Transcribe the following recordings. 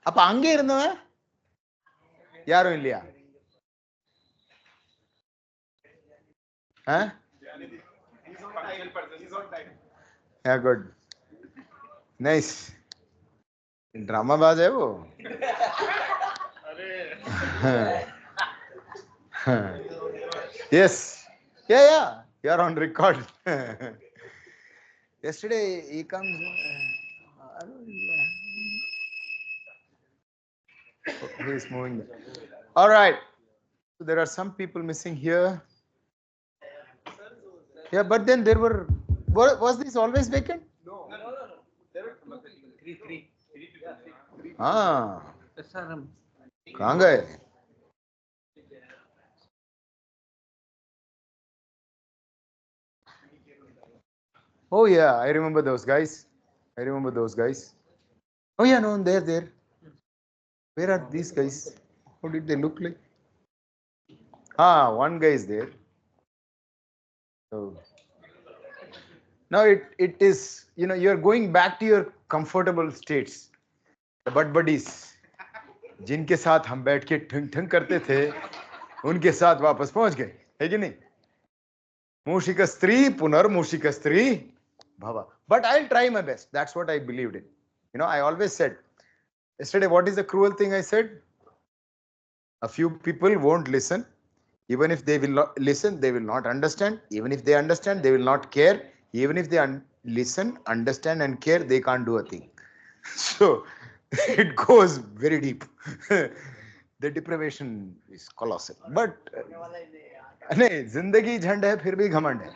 அப்ப அங்க இருந்தவன் யாரும் இல்லையா? Yeah, good. Nice. ड्रामाबाज है वो. Yes. Yeah. You are on record. Yesterday he comes. He is moving. All right. So there are some people missing here. Yeah, but then there were. Was this always vacant? No. Three. कहाँ गए? Oh yeah, I remember those guys. Oh yeah, no, they're there. Where are these guys? How did they look like? One guy is there. So now it is, you're going back to your comfortable states. The buddies, जिनके साथ हम बैठ के ठंग ठंग करते थे, उनके साथ वापस पहुंच गए, है कि नहीं? मूषिक स्त्री पुनर्मूषिक स्त्री भव. But I'll try my best. That's what I believed in. I always said, yesterday, what is the cruel thing I said? A few people won't listen. Even if they will not listen, they will not understand. Even if they understand, they will not care. Even if they listen, understand and care, they can't do a thing. So it goes very deep. The deprivation is colossal. But नहीं, जिंदगी झंड है फिर भी घमंड है.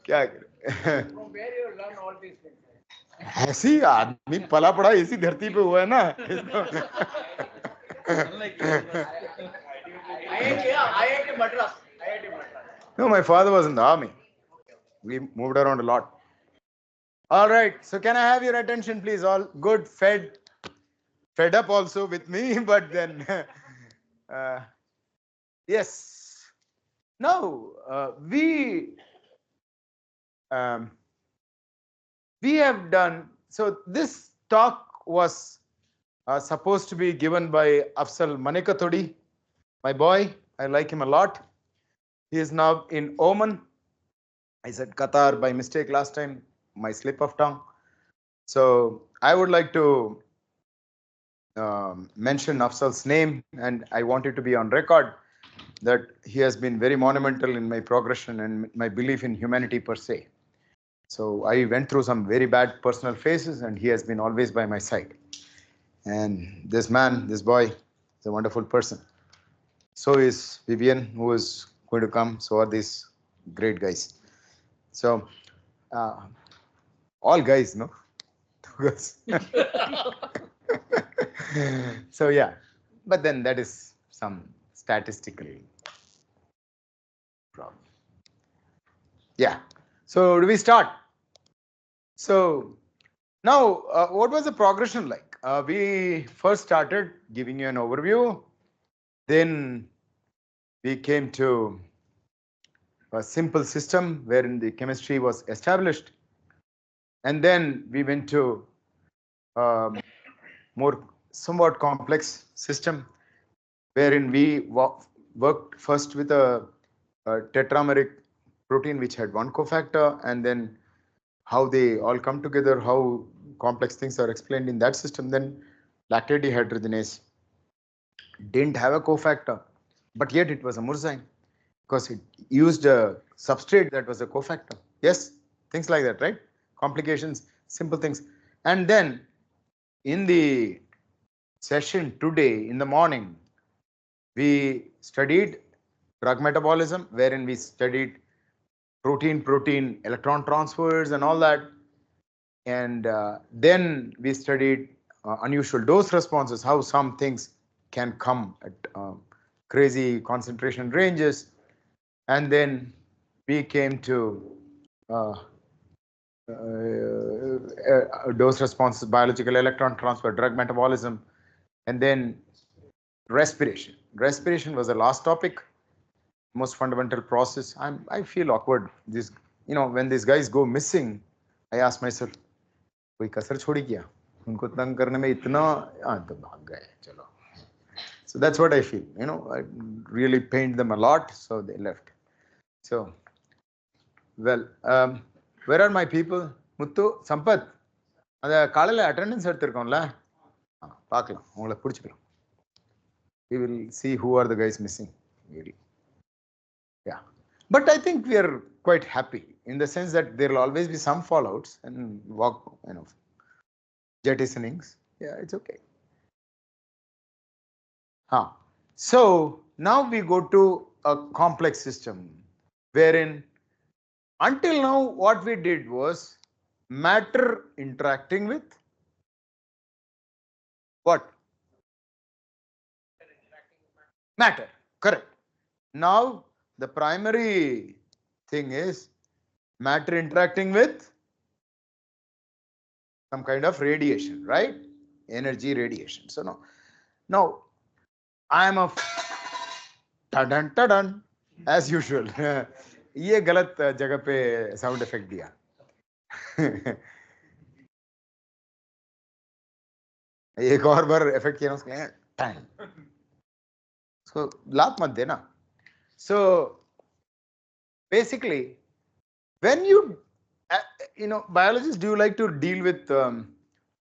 क्या करें? ऐसी आदमी पला पड़ा इसी धरती पे हुआ है ना. No, my father was in the army. We moved around a lot. All right, so can I have your attention, please? All good, fed up also with me, but then yes. Now we have done. So this talk was supposed to be given by Afzal Manikatodi, my boy. I like him a lot. He is now in Oman. I said Qatar by mistake last time, my slip of tongue. So I would like to mention Afzal's name, and I want it to be on record that he has been very monumental in my progression and my belief in humanity per se. So I went through some very bad personal phases, and he has been always by my side. And this boy, is a wonderful person. So is Vivian, who is going to come. So are these great guys. So all guys, no? So yeah, but then that is some statistical problem. Yeah. So do we start? So now, what was the progression like? We first started giving you an overview. Then we came to a simple system wherein the chemistry was established. And then we went to more somewhat complex system wherein we worked first with a tetrameric protein which had one cofactor, and then how they all come together, how complex things are explained in that system. Then lactate dehydrogenase didn't have a cofactor, but yet it was a murzyme because it used a substrate that was a cofactor. Yes, things like that, right? Complications, simple things. And then in the session today in the morning, we studied drug metabolism, wherein we studied protein electron transfers and all that. And then we studied unusual dose responses, how some things can come at crazy concentration ranges. And then we came to dose responses, biological electron transfer, drug metabolism, and then respiration. Respiration was the last topic, most fundamental process. I feel awkward. When these guys go missing, I asked myself, कोई कसर छोड़ी क्या? उनको तंग करने में इतना तो भाग गए चलो. So that's what I feel. I really pained them a lot, so they left. So, well, where are my people? Muthu, Sampath, அந்த காலையில attendance எடுத்திருக்கோம்ல, பார்க்கலாம், உங்களை பிடிச்சிக்கலாம். We will see who are the guys missing. Really. Yeah. But I think we are quite happy in the sense that there will always be some fallouts and jettisonings. Yeah, it's okay. So now we go to a complex system wherein until now what we did was matter interacting with what? Matter. Correct. Now the primary thing is matter interacting with some kind of radiation, right? Energy radiation. So now I am a tadan as usual. ये गलत जगह पे sound effect दिया. एक और बार effect किया उसके time. So लात मत देना. So basically, when biologists, do you like to deal with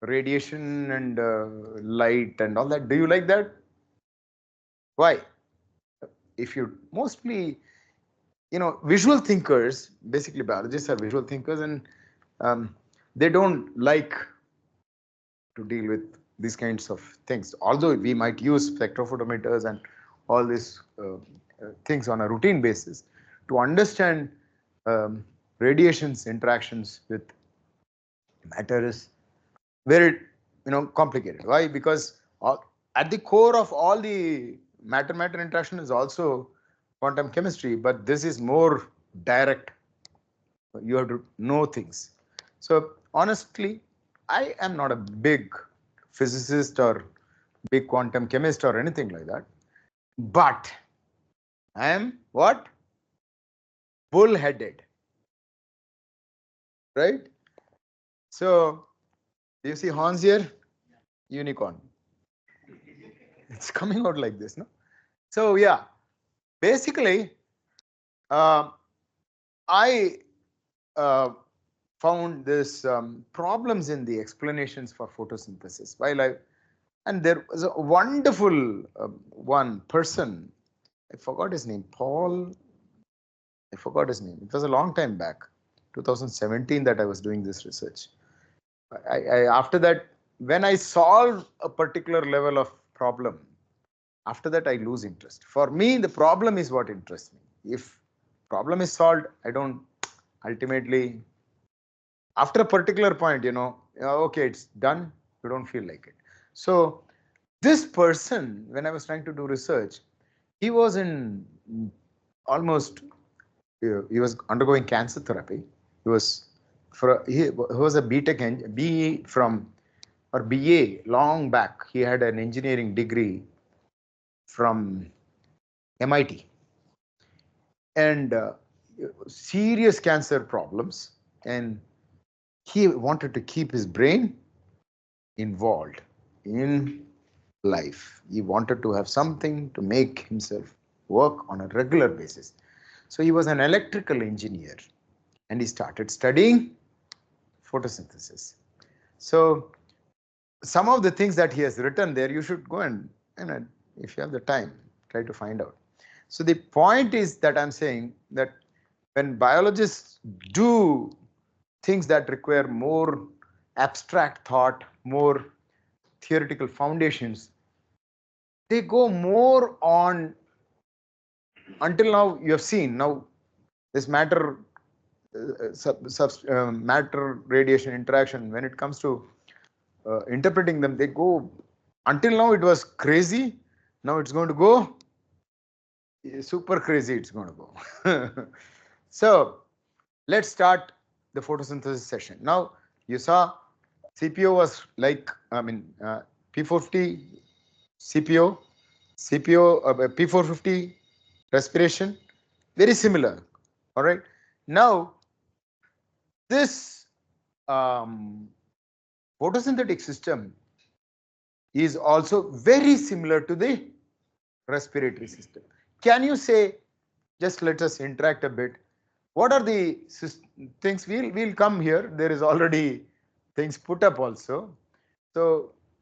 radiation and light and all that? Do you like that? Why? If you mostly, visual thinkers, basically biologists are visual thinkers, and they don't like to deal with these kinds of things. Although we might use spectrophotometers and all these things on a routine basis to understand radiation's interactions with matter is very complicated. Why? Because at the core of all the matter-matter interaction is also quantum chemistry, but this is more direct. You have to know things. So honestly, I am not a big physicist or big quantum chemist or anything like that, but I am what? Bull-headed, right? So do you see horns here? Unicorn. It's coming out like this, no? So yeah, basically, I found this problems in the explanations for photosynthesis. And there was a wonderful one person, I forgot his name, Paul. I forgot his name. It was a long time back, 2017, that I was doing this research. After that, when I solve a particular level of problem, after that I lose interest. For me, the problem is what interests me. If problem is solved, I don't ultimately, after a particular point, okay, it's done, you don't feel like it. So this person, when I was trying to do research, he was in almost, he was undergoing cancer therapy. He was a BE from, or BA long back. He had an engineering degree from MIT, and serious cancer problems, and he wanted to keep his brain involved in life. He wanted to have something to make himself work on a regular basis. So he was an electrical engineer, and he started studying photosynthesis. So some of the things that he has written there, you should go and, if you have the time, try to find out. So the point is that I'm saying that when biologists do things that require more abstract thought, more theoretical foundations, they go more on, until now you have seen, now this matter matter radiation interaction, when it comes to interpreting them, they go, until now it was crazy, now it's going to go super crazy, it's going to go. So let's start the photosynthesis session. Now you saw CPO was like, P450 CPO, P450 respiration, very similar. All right. Now this um, photosynthetic system is also very similar to the respiratory system. Can you say, just let us interact a bit. What are the things? We'll come here. There is already things put up also. So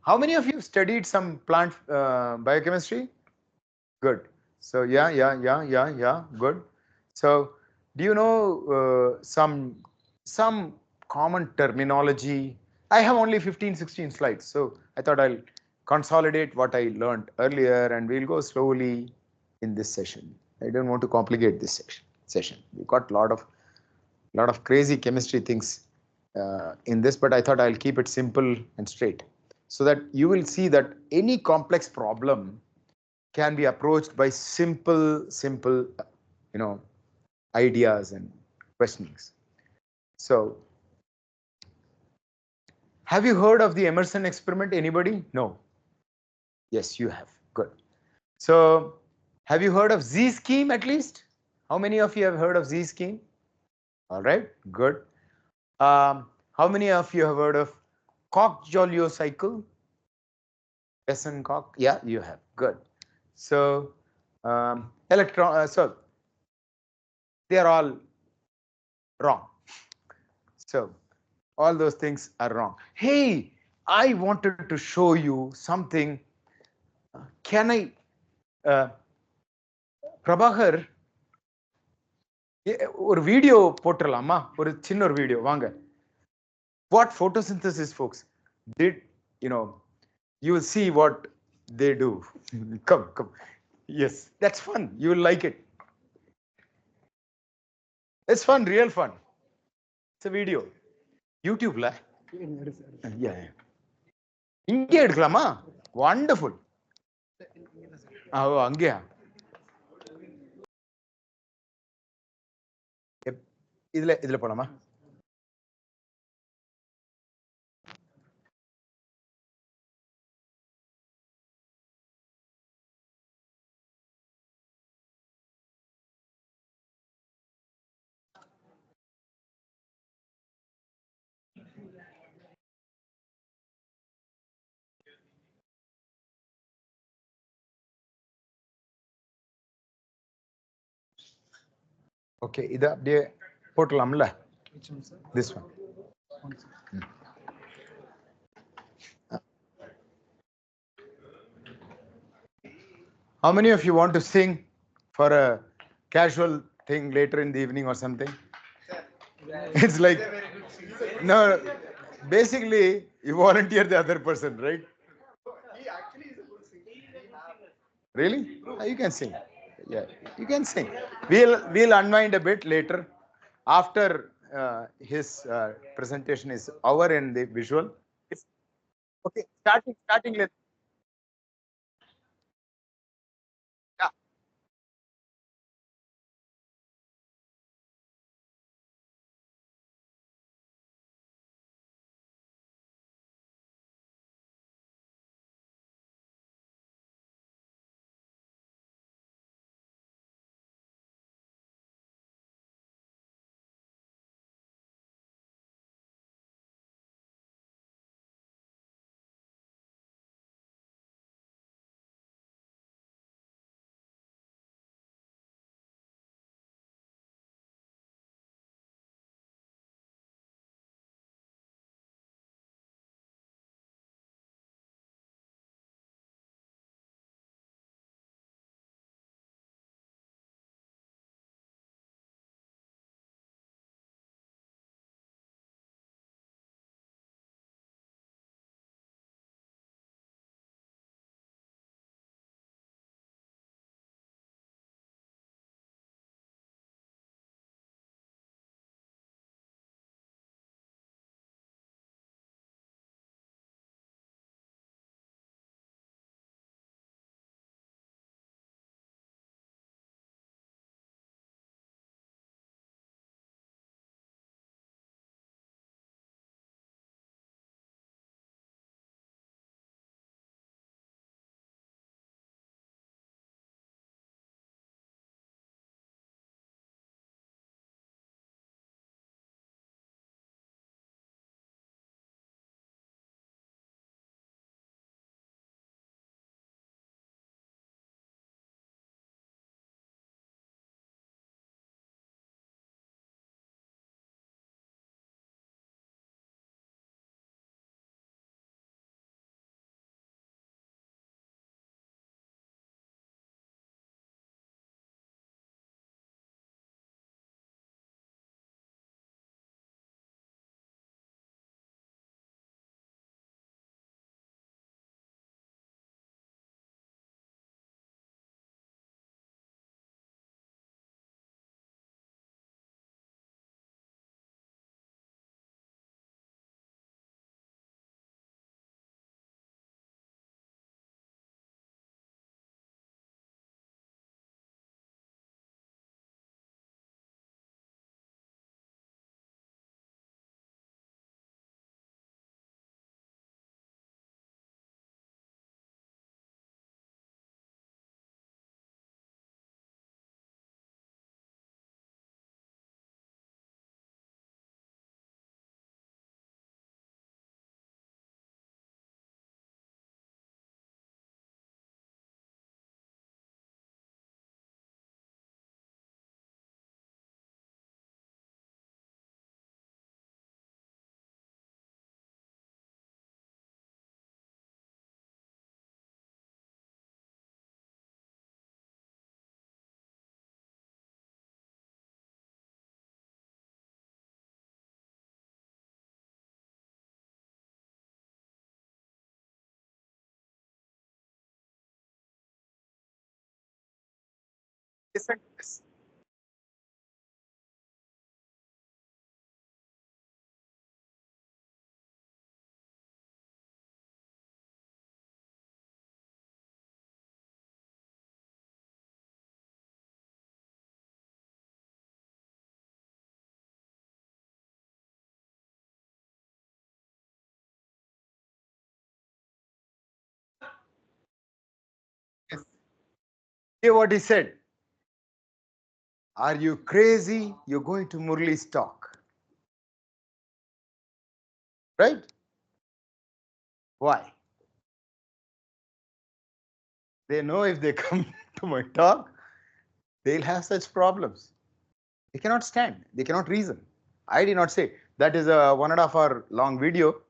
how many of you studied some plant biochemistry? Good. So yeah. Good. So do you know some common terminology? I have only 15, 16 slides, so I thought I'll consolidate what I learned earlier, and we'll go slowly in this session. I don't want to complicate this session. We've got a lot of crazy chemistry things in this, but I thought I'll keep it simple and straight, so that you will see that any complex problem can be approached by simple, ideas and questionings. So, have you heard of the Emerson experiment? Anybody? No. Yes, you have. Good. So, have you heard of Z-scheme at least? How many of you have heard of Z-scheme? All right, good. How many of you have heard of Koch-Jolio cycle? Wesson-Koch? Yeah, you have. Good. So, so they are all wrong. So all those things are wrong. Hey, I wanted to show you something. Can I, Prabhakar, ஒரு video போட்டுடலாமா? ஒரு சின்ன ஒரு video வாங்க. What photosynthesis folks did, you will see what they do. Come. Yes, that's fun. You will like it. It's fun, real fun. It's a video. YouTube la. Yeah. இங்கே எடுக்கலாமா? Wonderful. அங்கேயா? இதுல போலாமா? Okay, இத அப்படியே போட்டலாம்ல? This one. How many of you want to sing for a casual thing later in the evening or something? It's like, no, basically you volunteer the other person, right? He actually is a good singer. Really? You can sing. Yeah, you can sing. We'll unwind a bit later after his presentation is over in the visual. Okay, starting. Yeah. Listen to this. Yes. Hear what he said. Are you crazy? You're going to Murali's talk. Right? Why? They know if they come to my talk, they'll have such problems. They cannot stand. They cannot reason. I did not say. That is a 1.5 hour long video.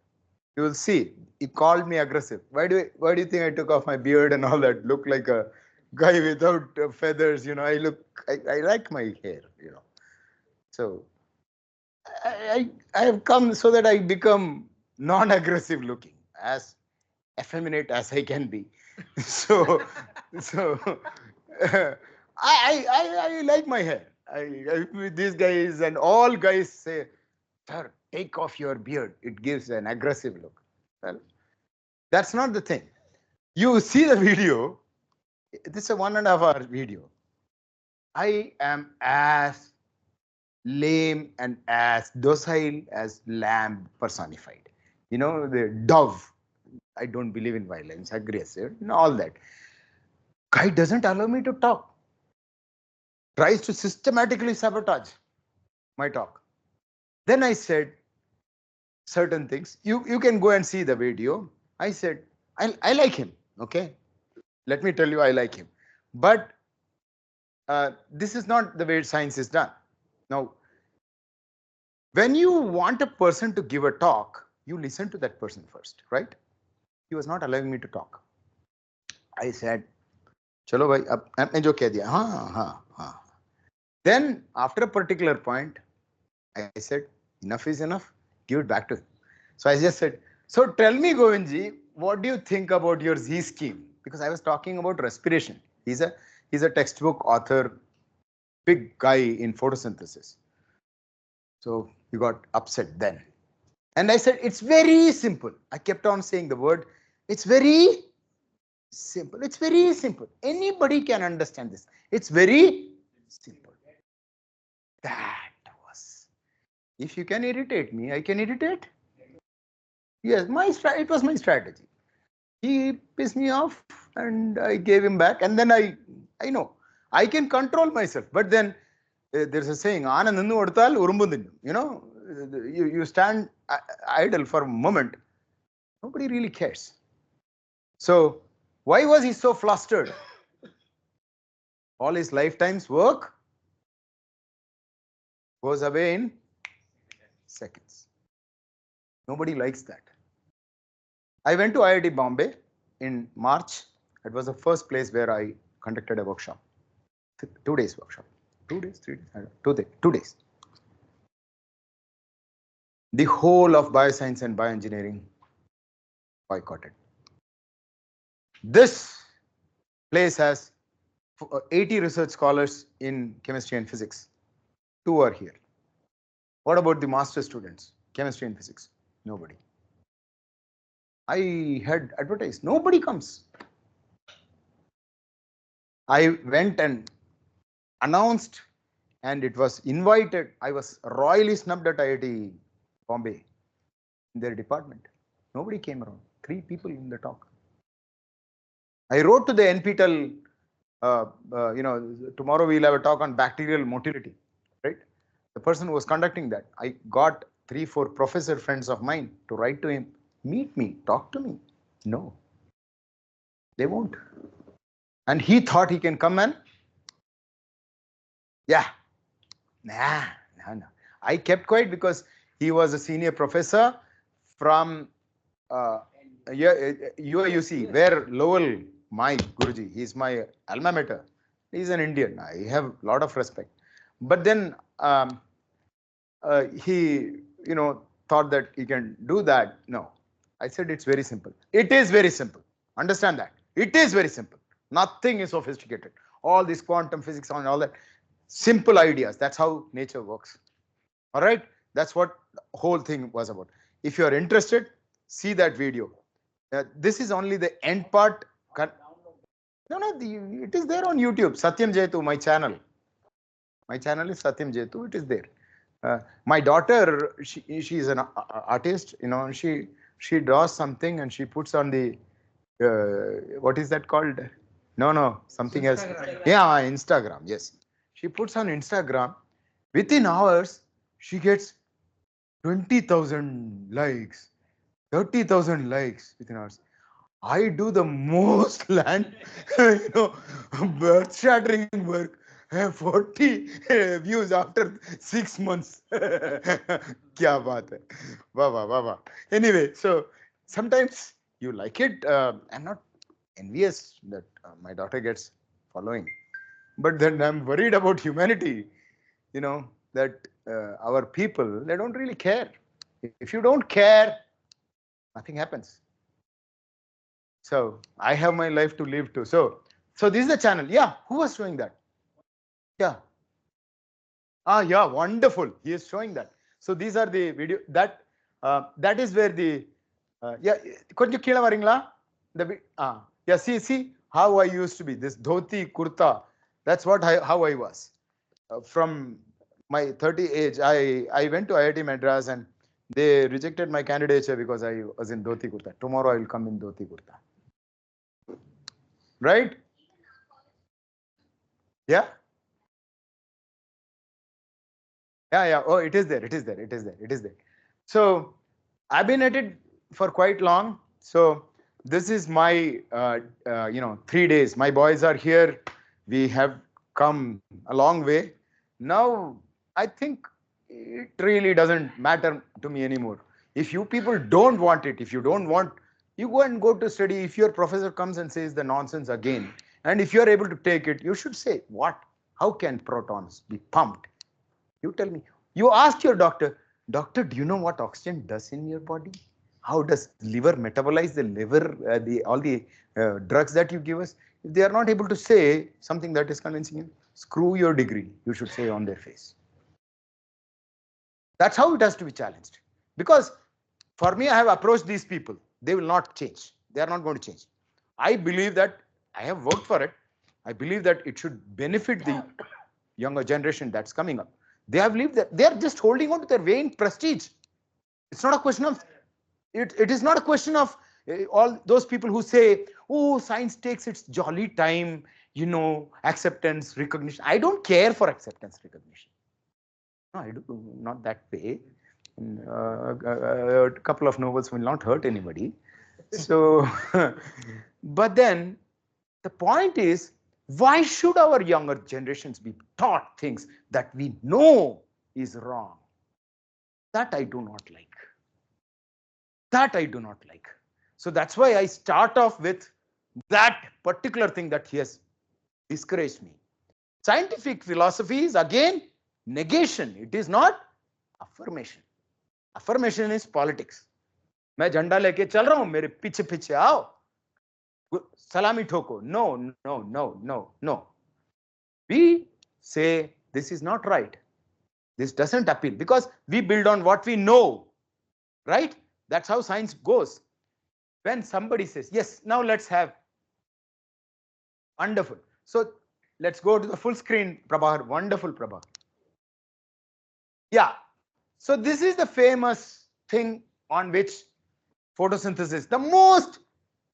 You will see. He called me aggressive. Why do you think I took off my beard and all that? Look like a guy without feathers. I like my hair. So I have come so that I become non-aggressive looking, as effeminate as I can be. So I like my hair. These guys and all guys say, "Sir, take off your beard. It gives an aggressive look." Well, that's not the thing. You see the video. This is a 1.5 hour video. I am as lame and as docile as lamb personified. The dove. I don't believe in violence, aggressive, and all that. Guy doesn't allow me to talk. Tries to systematically sabotage my talk. Then I said certain things. You can go and see the video. I said, I like him. Okay. Let me tell you, I like him. But this is not the way science is done. Now, when you want a person to give a talk, you listen to that person first, right? He was not allowing me to talk. I said, चलो भाई अब आपने जो कह दिया हाँ हाँ हाँ. Then after a particular point, I said, enough is enough. Give it back to him. So I just said, so tell me, Govindji, what do you think about your Z scheme? Because I was talking about respiration. He's a textbook author, big guy in photosynthesis. So he got upset then. And I said, it's very simple. I kept on saying the word, it's very simple. It's very simple. Anybody can understand this. It's very simple. That was. If you can irritate me, I can irritate. Yes, it was my strategy. He pissed me off and I gave him back. And then I know I can control myself. But then there's a saying, you stand idle for a moment. Nobody really cares. So why was he so flustered? All his lifetime's work goes away in seconds. Nobody likes that. I went to IIT Bombay in March. It was the first place where I conducted a workshop. 2 days workshop. 2 days, 3 days, I don't know. 2 days. The whole of bioscience and bioengineering boycotted. This place has 80 research scholars in chemistry and physics. 2 are here. What about the master students? Chemistry and physics? Nobody. I had advertised. Nobody comes. I went and announced, and it was invited. I was royally snubbed at IIT Bombay in their department. Nobody came around. 3 people in the talk. I wrote to the NPTEL, tomorrow we'll have a talk on bacterial motility, right? The person who was conducting that, I got 3-4 professor friends of mine to write to him, meet me, talk to me. No, they won't. And he thought he can come and, yeah, nah. I kept quiet because he was a senior professor from UIUC, where Lowell, my Guruji, he's my alma mater. He's an Indian. I have a lot of respect. But then he, thought that he can do that. No, I said it's very simple. It is very simple. Understand that. It is very simple. Nothing is sophisticated. all this quantum physics and all that. Simple ideas. That's how nature works. All right. That's what the whole thing was about. If you are interested, see that video. This is only the end part. No, it is there on YouTube. Satyam Jetu, my channel. My channel is Satyam Jetu. It is there. My daughter, she is an artist. You know, she draws something and she puts on the what is that called? No, something else. Yeah, Instagram. Yes, she puts on Instagram. Within hours, she gets 20,000 likes, 30,000 likes within hours. I do the most earth-shattering work. 40 views after 6 months. Kya baat hai? Wow. Anyway, so sometimes you like it. I'm not envious that my daughter gets following, but then I'm worried about humanity. You know, that our people, they don't really care. If you don't care, nothing happens. So I have my life to live too. So this is the channel. Yeah, who was showing that? Yeah. Yeah, wonderful. He is showing that. So these are the video that is where the yeah. Konju keela varingla. Yeah. See how I used to be. This dhoti kurta. That's what how I was. From my 30 age, I went to IIT Madras and they rejected my candidature because I was in dhoti kurta. Tomorrow I will come in dhoti kurta. Right? Yeah. Yeah. Oh, it is there. So I've been at it for quite long. So this is my 3 days. My boys are here. We have come a long way. Now I think it really doesn't matter to me anymore. If you people don't want it, if you don't want, you go and go to study. If your professor comes and says the nonsense again, and if you're able to take it, you should say, what? How can protons be pumped? You tell me. You ask your doctor, doctor, do you know what oxygen does in your body? How does liver metabolize the liver, all the drugs that you give us? If they are not able to say something that is convincing you, screw your degree, you should say on their face. That's how it has to be challenged. Because for me, I have approached these people. They will not change. They are not going to change. I believe that I have worked for it. I believe that it should benefit the younger generation that's coming up. They have lived that they are just holding on to their vain prestige. It's not a question of it is not a question of all those people who say, oh, science takes its jolly time, acceptance, recognition. I don't care for acceptance, recognition. No, I do not that way. A couple of novels will not hurt anybody. So, but then the point is, why should our younger generations be taught things that we know is wrong? That I do not like. That I do not like. So that's why I start off with that particular thing that he has discouraged me. Scientific philosophy is again negation. It is not affirmation. Affirmation is politics. मैं झंडा लेके चल रहा हूं, मेरे पीछे पीछे आओ, salami ठोको. No. We say this is not right. This doesn't appeal because we build on what we know, right? That's how science goes. When somebody says, yes, now let's have, wonderful. So let's go to the full screen, Prabhakar. Wonderful, Prabhakar. Yeah. So this is the famous thing on which photosynthesis, the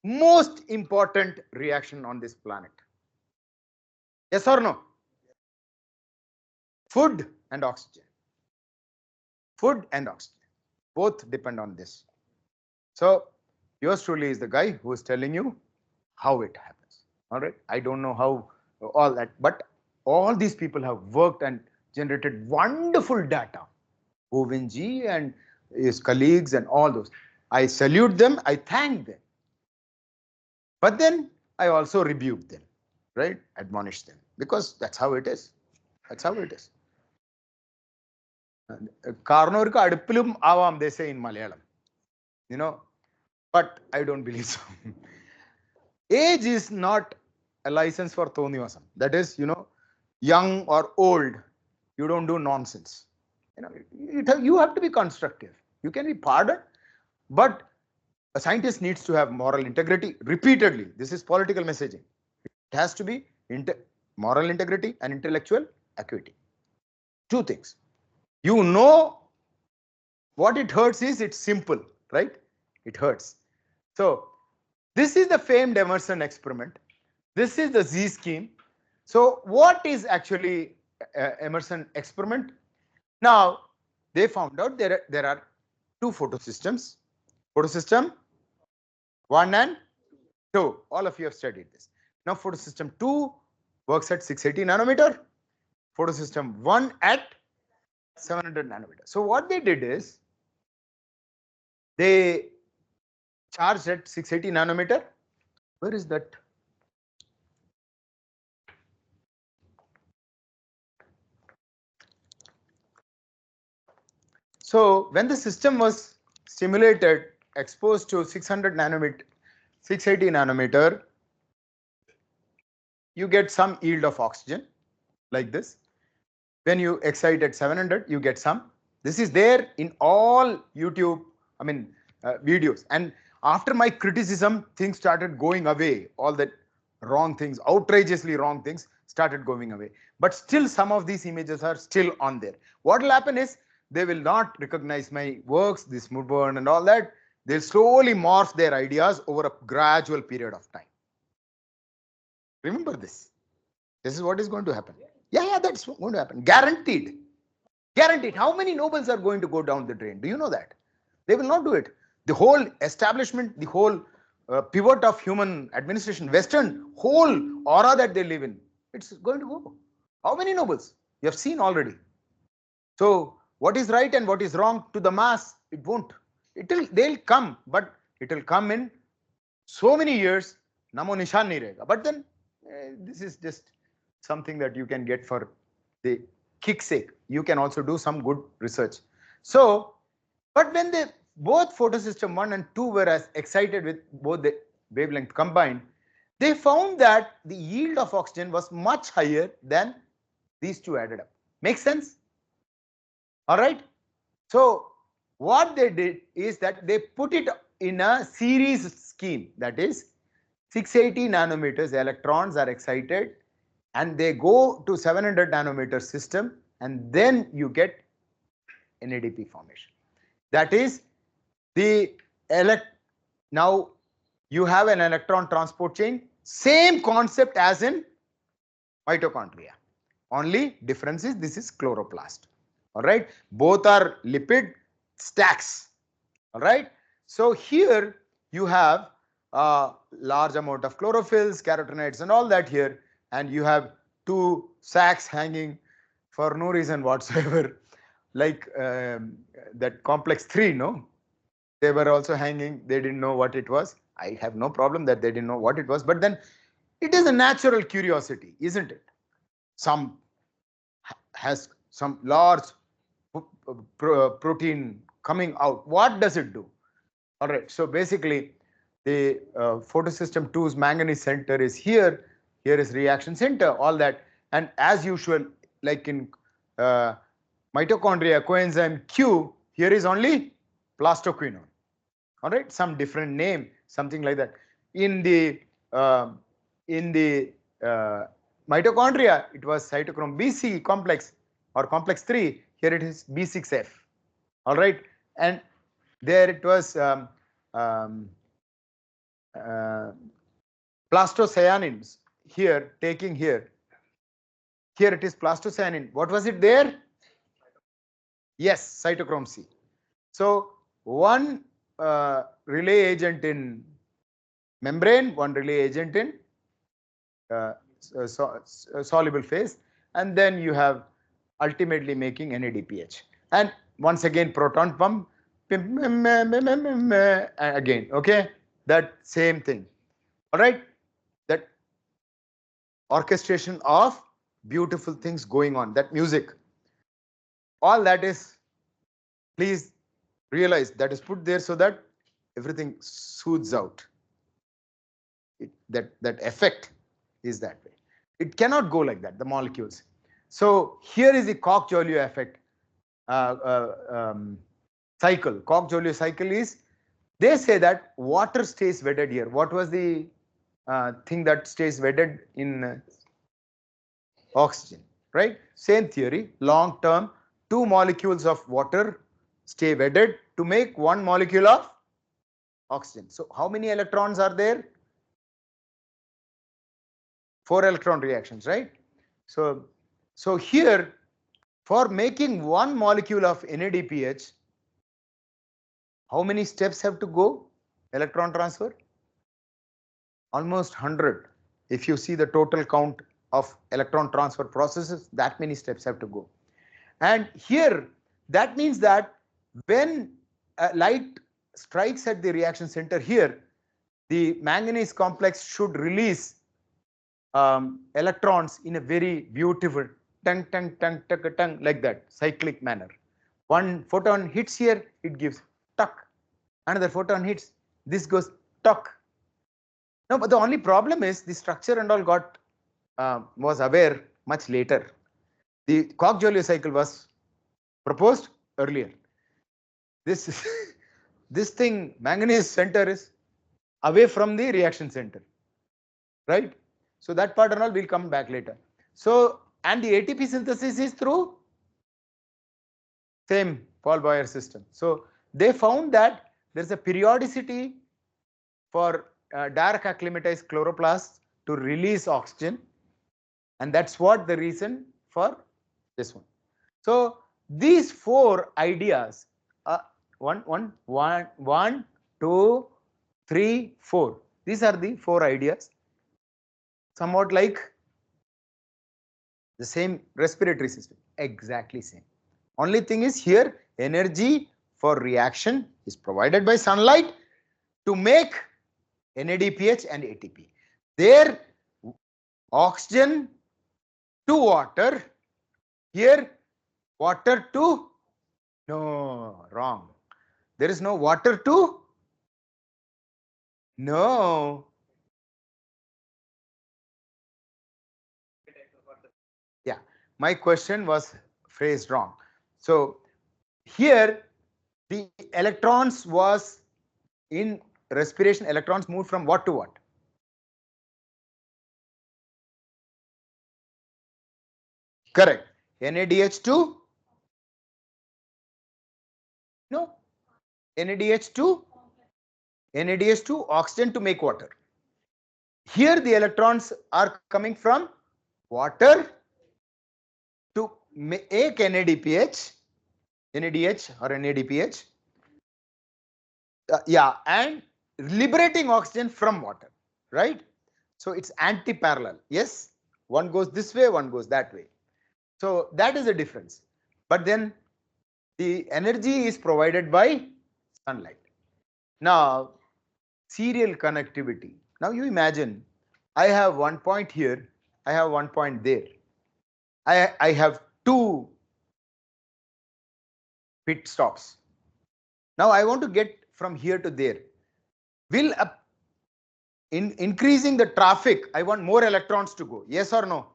most important reaction on this planet. Yes or no? Food and oxygen. Food and oxygen. Both depend on this. So yours truly is the guy who is telling you how it happens. All right. I don't know how all that, but all these people have worked and generated wonderful data. Govinji and his colleagues and all those. I salute them. I thank them. But then I also rebuke them, right? Admonish them, because that's how it is. That's how it is. Karnorku adupilum avam, they say in Malayalam. But I don't believe so. Age is not a license for Thoniyasam. That is, young or old, you don't do nonsense. You have to be constructive. You can be pardoned, but a scientist needs to have moral integrity repeatedly. This is political messaging. It has to be moral integrity and intellectual acuity. Two things. What it hurts is it's simple, right? It hurts. So this is the famed Emerson experiment. This is the Z scheme. So what is actually Emerson experiment? Now they found out there are two photosystems. Photosystem 1 and 2. All of you have studied this. Now photosystem 2 works at 680 nanometer. Photosystem 1 at 700 nanometer. So what they did is they charged at 680 nanometer. Where is that? So when the system was stimulated, exposed to 600 nanometer, 680 nanometer, you get some yield of oxygen like this. When you excite at 700, you get some. This is there in all YouTube, videos. And after my criticism, things started going away. All that wrong things, outrageously wrong things started going away. But still some of these images are still on there. What will happen is they will not recognize my works, this murburn and all that. They'll slowly morph their ideas over a gradual period of time. Remember this. This is what is going to happen. Yeah, that's going to happen. Guaranteed. Guaranteed. How many Nobels are going to go down the drain? Do you know that? They will not do it. The whole establishment, the whole pivot of human administration, Western whole aura that they live in, it's going to go. How many Nobels? You have seen already. So what is right and what is wrong to the mass, it won't. They'll come, but it will come in so many years. Namo nishan nahi rahega. But then this is just something that you can get for the kick's sake. You can also do some good research. So, but when both photosystem 1 and 2 were as excited with both the wavelength combined, they found that the yield of oxygen was much higher than these two added up. Makes sense? All right. So what they did is that they put it in a series scheme. That is 680 nanometers electrons are excited and they go to 700 nanometer system, and then you get NADP formation. That is now you have an electron transport chain, same concept as in mitochondria. Only difference is this is chloroplast. All right, both are lipid stacks. All right, so here you have a large amount of chlorophylls, carotenoids and all that here, and you have two sacs hanging for no reason whatsoever, like that complex 3, no? They were also hanging, they didn't know what it was. I have no problem that they didn't know what it was, but then it is a natural curiosity, isn't it? Some has some large protein coming out. What does it do? All right, so basically the photosystem 2's manganese center is here. Here is reaction center, all that. And as usual, like in mitochondria, coenzyme Q, here is only plastoquinone. All right, some different name, something like that. In the mitochondria, it was cytochrome BC complex or complex 3. Here it is B6F. All right, and there it was plastocyanins. Here, taking here it is plastocyanin. What was it there? Yes, cytochrome C. So one relay agent in membrane, one relay agent in soluble phase, and then you have ultimately making NADPH. And once again proton pump again, okay, that same thing. All right, that orchestration of beautiful things going on, that music, all that is, please realize that is put there so that everything soothes out. That effect is that way. It cannot go like that, the molecules. So here is the Koch-Jolio effect cycle. Koch-Jolio cycle is, they say that water stays wedded here. What was the thing that stays wedded in oxygen, right? Same theory, long term, two molecules of water stay wedded to make one molecule of oxygen. So how many electrons are there? 4 electron reactions, right? So here, for making one molecule of NADPH, how many steps have to go? Electron transfer? Almost 100. If you see the total count of electron transfer processes, that many steps have to go. And here, that means that when light strikes at the reaction center here, the manganese complex should release electrons in a very beautiful tung, tung, tung, tung, tung, like that, cyclic manner. One photon hits here, it gives tuck. Another photon hits, this goes tuck. No, but the only problem is the structure and all got was aware much later. The Koch-Jolio cycle was proposed earlier. This this thing, manganese center is away from the reaction center, right? So that part and all will come back later. So, and the ATP synthesis is through same Paul Boyer system. So they found that there's a periodicity for dark acclimatized chloroplasts to release oxygen, and that's what the reason for this one. So these 4 ideas, 1, 2, 3, 4. These are the 4 ideas, somewhat like the same respiratory system, exactly same. Only thing is here, energy for reaction is provided by sunlight to make NADPH and ATP. There, oxygen to water, here water to, no, wrong. There is no water to, no. Yeah, my question was phrased wrong. So here the electrons was in respiration, electrons moved from what to what? Correct. NADH to, no, NADH to oxygen to make water. Here the electrons are coming from water to make NADPH, NADH or NADPH. Yeah, and liberating oxygen from water, right? So it's anti-parallel. Yes, one goes this way, one goes that way. So that is the difference. But then the energy is provided by sunlight. Now, serial connectivity. Now you imagine, I have one point here, I have one point there. I have 2 pit stops. Now I want to get from here to there. Will in increasing the traffic, I want more electrons to go. Yes or no?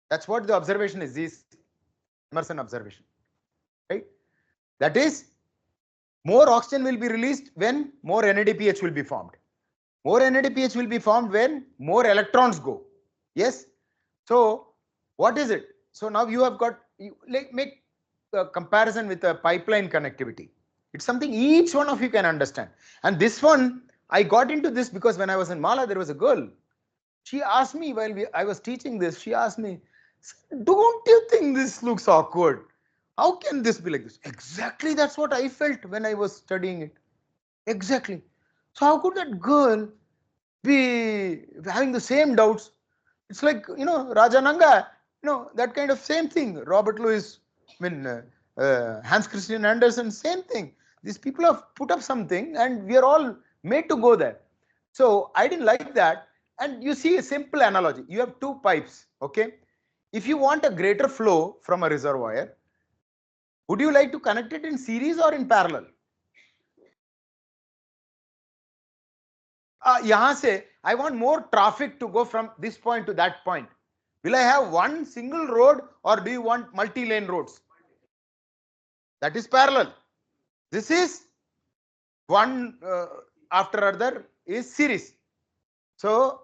That's what the observation is, this Emerson observation, right? That is, more oxygen will be released when more NADPH will be formed. More NADPH will be formed when more electrons go. Yes. So what is it? So now you have got, you make a comparison with a pipeline connectivity. It's something each one of you can understand. And this one, I got into this because when I was in Mala, there was a girl. She asked me while I was teaching this, she asked me, don't you think this looks awkward? How can this be like this? Exactly, that's what I felt when I was studying it. Exactly. So how could that girl be having the same doubts? It's like, Rajananga, that kind of same thing. Robert Louis, Hans Christian Andersen, same thing. These people have put up something and we are all made to go there. So I didn't like that. And you see a simple analogy. You have 2 pipes, okay? If you want a greater flow from a reservoir, would you like to connect it in series or in parallel? यहाँ से I want more traffic to go from this point to that point. Will I have one single road or do you want multi-lane roads? That is parallel. This is one after other is series. So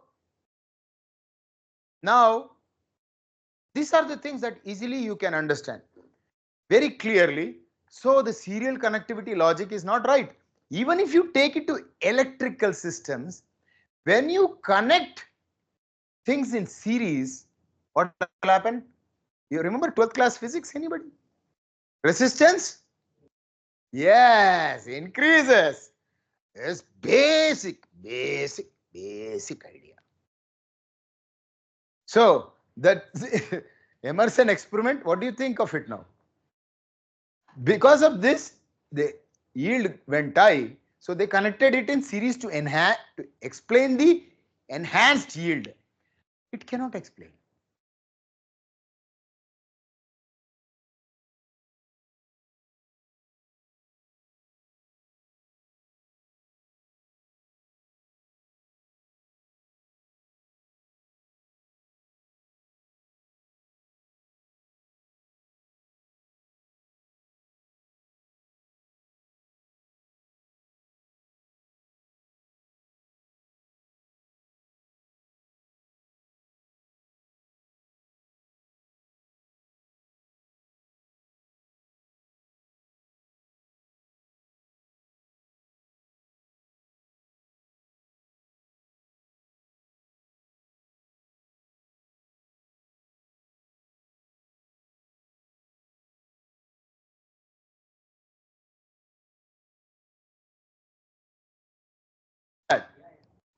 now these are the things that easily you can understand very clearly. So the serial connectivity logic is not right. Even if you take it to electrical systems, when you connect things in series, what will happen? You remember 12th class physics, anybody? Resistance? Yes, increases. It's basic idea. So that Emerson experiment, what do you think of it now? Because of this, the yield went high. So they connected it in series to explain the enhanced yield. It cannot explain.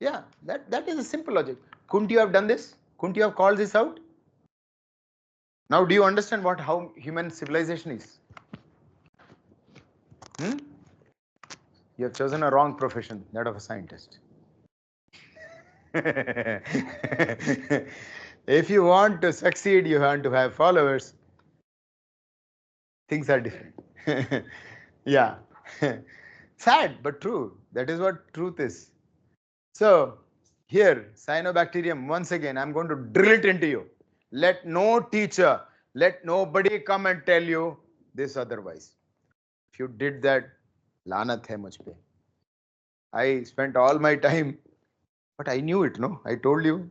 Yeah, that is a simple logic. Couldn't you have done this? Couldn't you have called this out? Now, do you understand how human civilization is? Hmm? You have chosen a wrong profession, that of a scientist. If you want to succeed, you want to have followers. Things are different. Yeah. Sad, but true. That is what truth is. So, here, cyanobacterium, once again, I'm going to drill it into you. Let no teacher, let nobody come and tell you this otherwise. If you did that, lanat hai mujh pe. I spent all my time, but I knew it, no? I told you,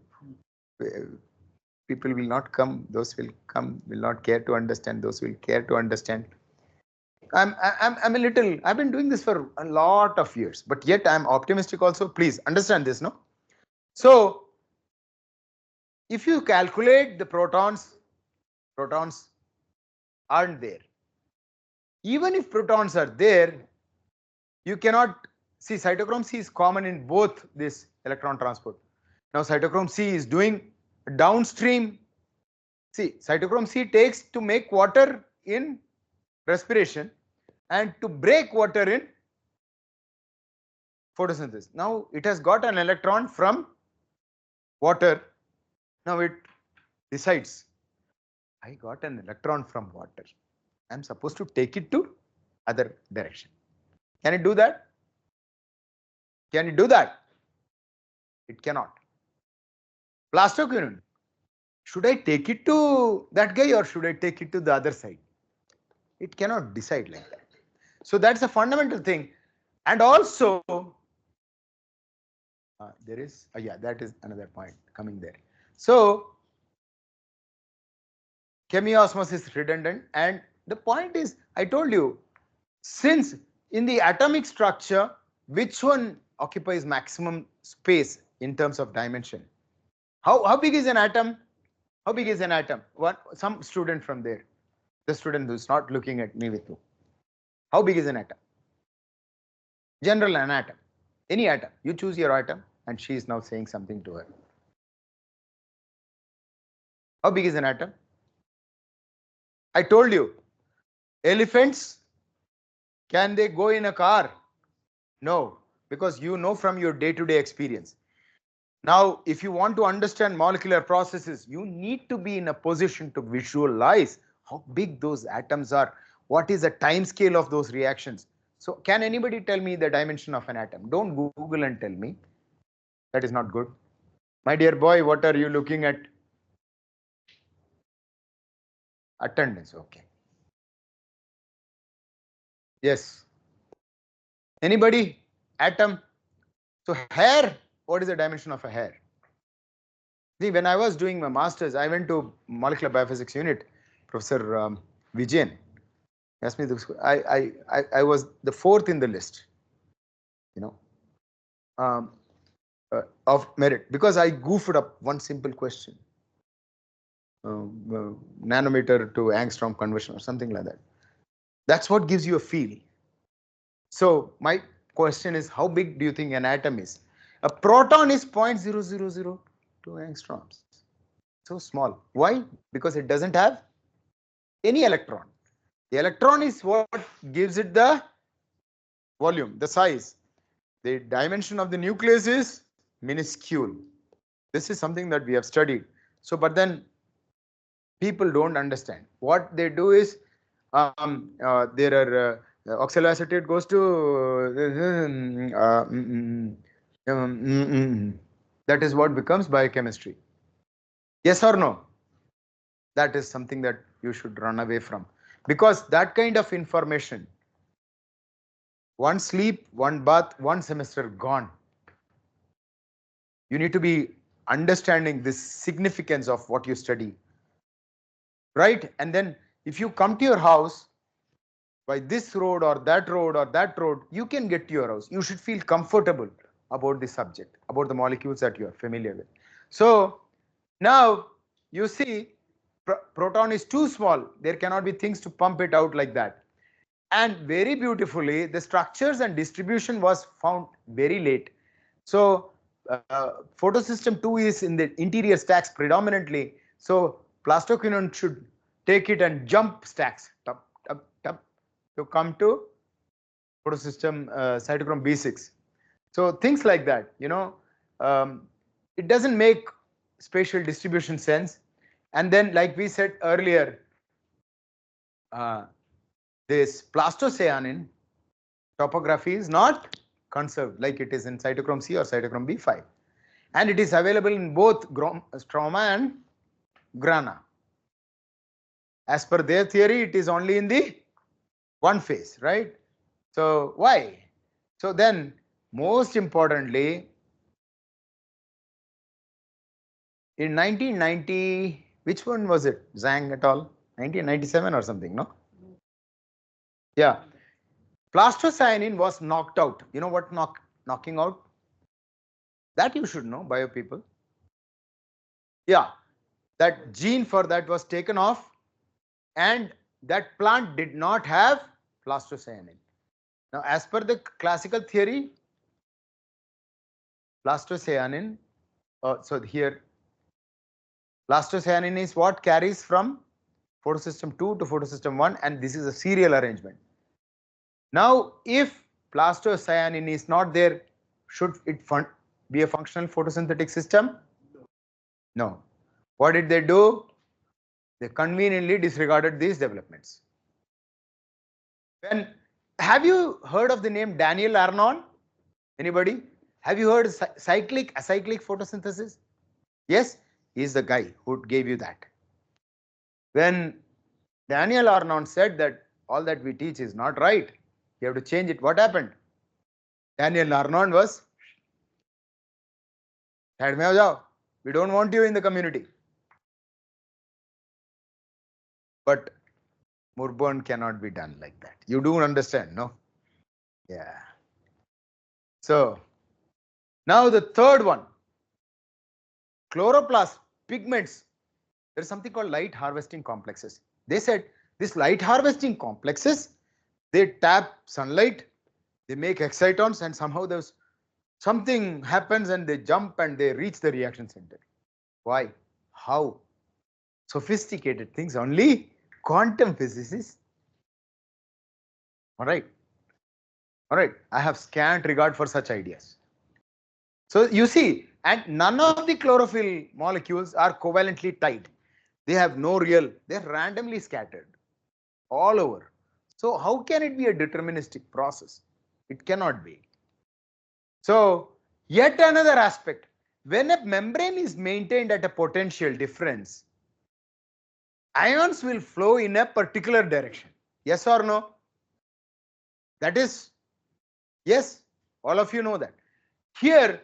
people will not come, those will come, will not care to understand, those will care to understand. I'm a little, I've been doing this for a lot of years, but yet I'm optimistic also. Please understand this, no? So, if you calculate the protons aren't there. Even if protons are there, you cannot see cytochrome C is common in both this electron transport. Now cytochrome C is doing downstream. See, cytochrome C takes to make water in respiration and to break water in photosynthesis. Now it has got an electron from water. Now it decides, I got an electron from water. I'm supposed to take it to other direction. Can it do that? Can it do that? It cannot. Plastoquinone. Should I take it to that guy or should I take it to the other side? It cannot decide like that. So that's a fundamental thing. And also, there is, yeah, that is another point coming there. So, chemiosmosis is redundant. And the point is, I told you, since in the atomic structure, which one occupies maximum space in terms of dimension? How big is an atom? How big is an atom? Some student from there, the student who's not looking at me with you. How big is an atom? General, an atom. Any atom. You choose your atom, and she is now saying something to her. How big is an atom? I told you, elephants, can they go in a car? No, because you know from your day-to-day experience. Now, if you want to understand molecular processes, you need to be in a position to visualize how big those atoms are. What is the time scale of those reactions? So can anybody tell me the dimension of an atom? Don't Google and tell me. That is not good. My dear boy, what are you looking at? Attendance, okay. Yes. Anybody? Atom. So hair, what is the dimension of a hair? See, when I was doing my master's, I went to molecular biophysics unit, Professor Vijayan asked me this. I was the fourth in the list, you know, um, of merit because I goofed up one simple question, nanometer to angstrom conversion or something like that. That's what gives you a feel. So my question is, how big do you think an atom is? A proton is 0.0002 angstroms. So small. Why? Because it doesn't have any electron. The electron is what gives it the volume, the size. The dimension of the nucleus is minuscule. This is something that we have studied. So, but then people don't understand. What they do is, there are oxaloacetate goes to that is what becomes biochemistry. Yes or no? That is something that you should run away from, because that kind of information, one sleep, one bath, one semester gone. You need to be understanding the significance of what you study, right? And then if you come to your house by this road or that road or that road, you can get to your house. You should feel comfortable about the subject, about the molecules that you are familiar with. So now you see, proton is too small. There cannot be things to pump it out like that. And very beautifully, the structures and distribution was found very late. So photosystem 2 is in the interior stacks predominantly. So plastoquinone should take it and jump stacks to come to photosystem cytochrome B6. So things like that, it doesn't make spatial distribution sense. And then, like we said earlier, this plastocyanin topography is not conserved like it is in cytochrome C or cytochrome B5. And it is available in both stroma and grana. As per their theory, it is only in the one phase, right? So why? So then, most importantly, in 1990, which one was it? Zhang et al. 1997 or something, no? Yeah. Plastocyanin was knocked out. You know what knocking out? That you should know, bio people. Yeah. That gene for that was taken off, and that plant did not have plastocyanin. Now, as per the classical theory, plastocyanin, so here, plastocyanin is what carries from photosystem 2 to photosystem 1, and this is a serial arrangement. Now, if plastocyanin is not there, should it be a functional photosynthetic system? No. What did they do? They conveniently disregarded these developments. Have you heard of the name Daniel Arnon? Anybody? Have you heard acyclic photosynthesis? Yes, he's the guy who gave you that. When Daniel Arnon said that all that we teach is not right, you have to change it, what happened? Daniel Arnon was, we don't want you in the community. But murburn cannot be done like that. You do understand, no? Yeah. So now the third one, chloroplast pigments. There is something called light harvesting complexes. They said this light harvesting complexes, they tap sunlight, they make excitons, and somehow there's something happens and they jump and they reach the reaction center. Why? How? Sophisticated things only quantum physicists. All right. All right. I have scant regard for such ideas. So you see, and none of the chlorophyll molecules are covalently tied. They have no real, they're randomly scattered all over. So how can it be a deterministic process? It cannot be. So Yet another aspect, when a membrane is maintained at a potential difference, ions will flow in a particular direction. Yes or no? That is, yes, all of you know that. Here,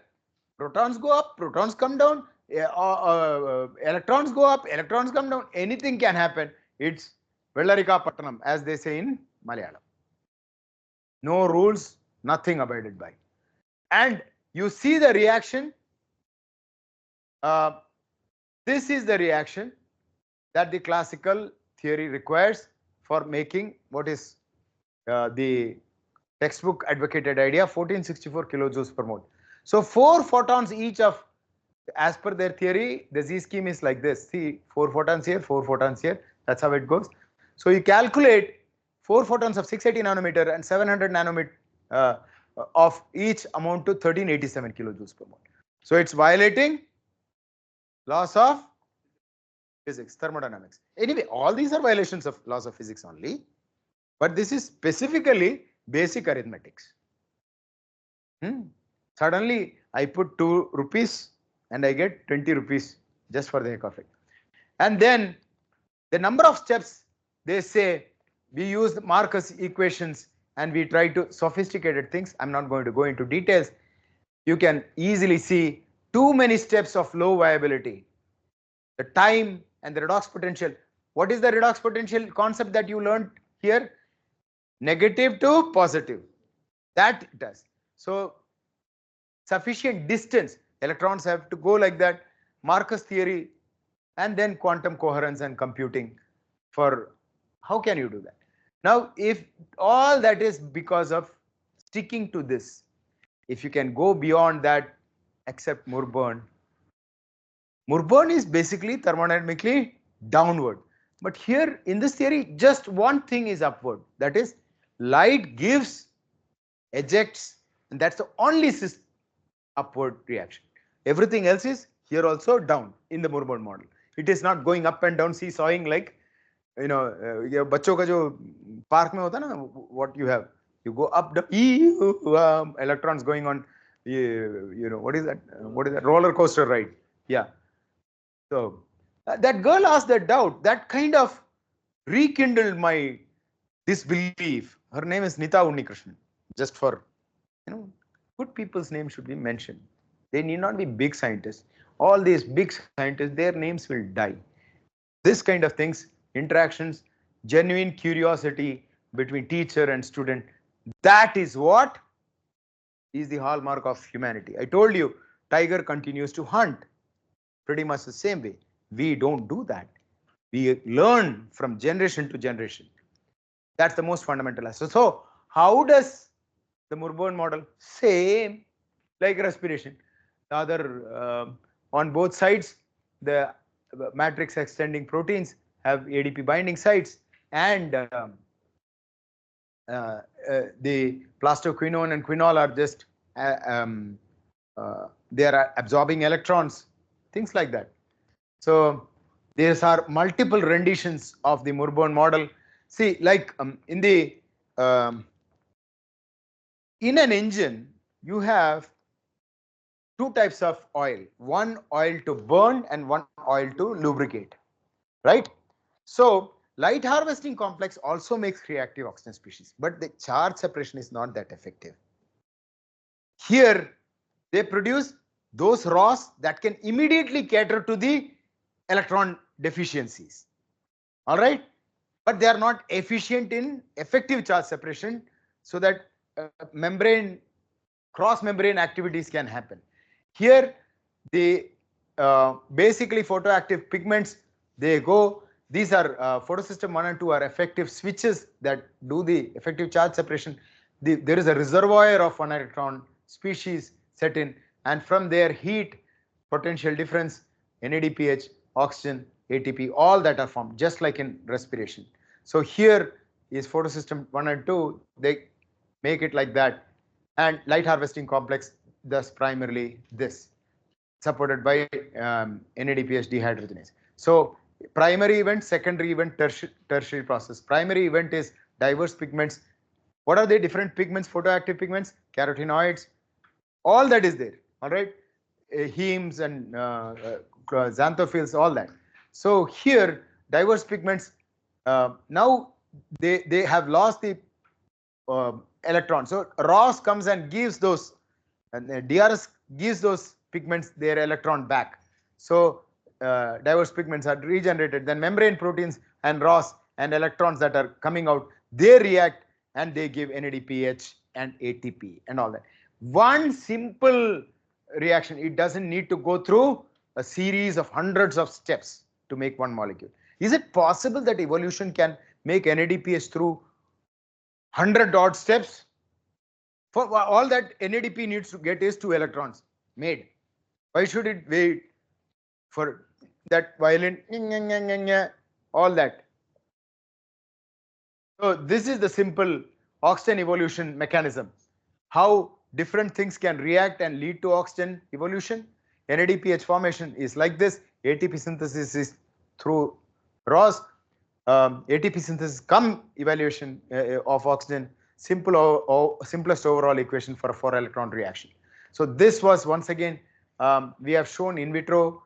protons go up, protons come down, electrons go up, electrons come down, anything can happen. It's Vellarika Pattanam, as they say in Malayalam. No rules, nothing abided by. And you see the reaction. This is the reaction that the classical theory requires for making what is the textbook advocated idea, 1464 kilojoules per mole. So 4 photons each of, as per their theory, the Z scheme is like this. See, 4 photons here, 4 photons here. That's how it goes. So you calculate 4 photons of 680 nanometer and 700 nanometer of each amount to 1387 kilojoules per mole. So it's violating laws of physics, thermodynamics. Anyway, all these are violations of laws of physics only. But this is specifically basic arithmetics. Suddenly, I put 2 rupees and I get 20 rupees just for the heck of it. And then the number of steps, they say we use the Marcus equations and we try to sophisticated things. I'm not going to go into details. You can easily see too many steps of low viability. The time and the redox potential. What is the redox potential concept that you learned here? Negative to positive. That it does. So sufficient distance, electrons have to go like that. Marcus theory, and then quantum coherence and computing for how can you do that? Now, if all that is because of sticking to this, if you can go beyond that, except murburn. Murburn is basically thermodynamically downward. But here in this theory, just one thing is upward. That is, light gives, ejects, and that's the only upward reaction. Everything else is here also down in the Murburn model. It is not going up and down, seesawing like, you know, बच्चों का जो park में होता है ना, what you have, you go up the electrons going on, you know, what is that? What is that? Roller coaster ride? Yeah. So that girl asked that doubt. That kind of rekindled my disbelief. Her name is Nita Unnikrishnan. Just for, you know, good people's names should be mentioned. They need not be big scientists. All these big scientists, their names will die. This kind of things, interactions, genuine curiosity between teacher and student, that is what is the hallmark of humanity. I told you, tiger continues to hunt. Pretty much the same way. We don't do that. We learn from generation to generation. That's the most fundamental aspect. So how does the Murburn model? Same like respiration. The other on both sides, the matrix extending proteins have ADP binding sites, and the plastoquinone and quinol are just they are absorbing electrons, things like that. So these are multiple renditions of the Murburn model. See, like in the in an engine, you have 2 types of oil, one oil to burn and one oil to lubricate, right? So light harvesting complex also makes reactive oxygen species, but the charge separation is not that effective. Here they produce those raws that can immediately cater to the electron deficiencies, all right, but they are not efficient in effective charge separation, so that membrane, cross membrane activities can happen. Here the basically photoactive pigments, they go, these are photosystem 1 and 2 are effective switches that do the effective charge separation. There is a reservoir of 1 electron species set in, and from there heat, potential difference, NADPH, oxygen, ATP, all that are formed just like in respiration. So here is photosystem 1 and 2, they make it like that, and light harvesting complex, thus primarily this, supported by NADPH dehydrogenase. So primary event, secondary event, tertiary process. Primary event is diverse pigments. What are the different pigments, photoactive pigments? Carotenoids, all that is there. all right, hemes and xanthophylls, all that. So here, diverse pigments, now they have lost the electron. So ROS comes and gives those, and DRS gives those pigments their electron back. So diverse pigments are regenerated. Then membrane proteins and ROS and electrons that are coming out, they react and they give NADPH and ATP and all that. One simple reaction. It doesn't need to go through a series of hundreds of steps to make one molecule. Is it possible that evolution can make NADPH through 100 odd steps? For all that NADP needs to get is 2 electrons made. Why should it wait for that violin, all that? So this is the simple oxygen evolution mechanism. How different things can react and lead to oxygen evolution. NADPH formation is like this. ATP synthesis is through ROS. ATP synthesis come evaluation of oxygen. Simplest overall equation for a 4 electron reaction. So this was once again we have shown in vitro